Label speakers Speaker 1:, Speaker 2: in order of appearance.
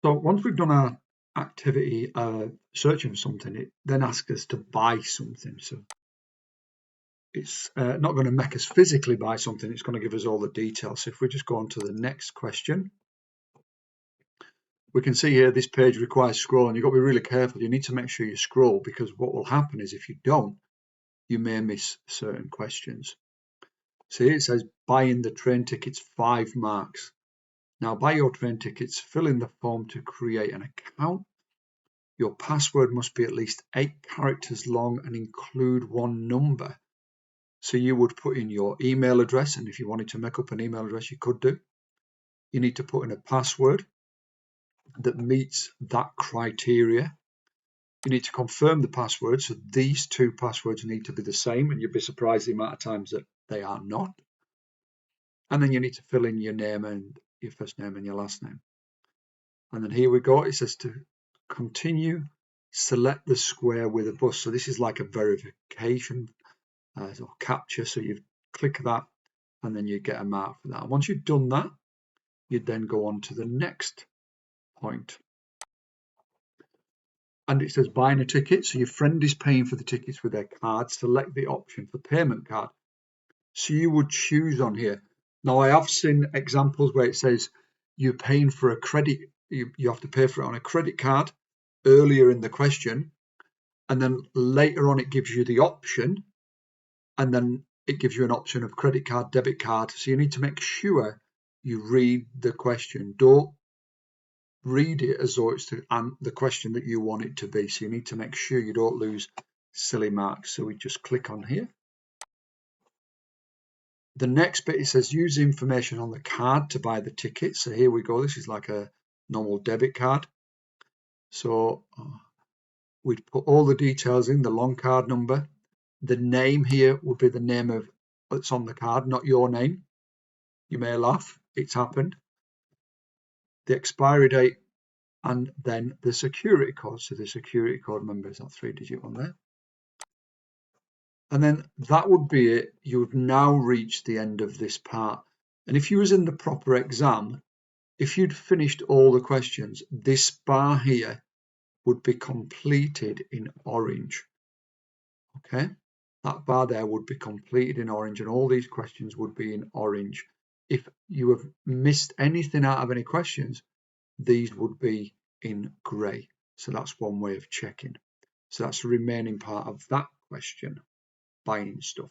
Speaker 1: So once we've done our activity searching for something, it then asks us to buy something. So it's not going to make us physically buy something, it's going to give us all the details. So if we just go on to the next question, we can see here this page requires scrolling. You've got to be really careful. You need to make sure you scroll, because what will happen is if you don't, you may miss certain questions. So here it says buying the train tickets, 5 marks. Now, buy your train tickets, fill in the form to create an account. Your password must be at least 8 characters long and include 1 number. So you would put in your email address, and if you wanted to make up an email address, you could do. You need to put in a password that meets that criteria. You need to confirm the password, so these 2 passwords need to be the same, and you'd be surprised the amount of times that they are not. And then you need to fill in your name and your first name and your last name. And then here we go, it says to continue, select the square with a bus. So this is like a verification or capture, so you click that and then you get a mark for that. And once you've done that, you'd then go on to the next point. And it says buying a ticket. So your friend is paying for the tickets with their card. Select the option for payment card. So you would choose on here. Now, I have seen examples where it says you're paying for a credit, you have to pay for it on a credit card earlier in the question, and then later on it gives you the option, and then it gives you an option of credit card, debit card. So you need to make sure you read the question. Don't read it as though it's the question that you want it to be. So you need to make sure you don't lose silly marks. So we just click on here. The next bit, it says use information on the card to buy the ticket. So here we go. This is like a normal debit card. So we'd put all the details in, the long card number. The name here would be the name of that's on the card, not your name. You may laugh, it's happened. The expiry date, and then the security code. So the security code, remember, is that 3-digit one there. And then that would be it. You would now reach the end of this part. And if you was in the proper exam, if you'd finished all the questions, this bar here would be completed in orange. Okay, that bar there would be completed in orange, and all these questions would be in orange. If you have missed anything out of any questions, these would be in grey. So that's one way of checking. So that's the remaining part of that question, buying stuff.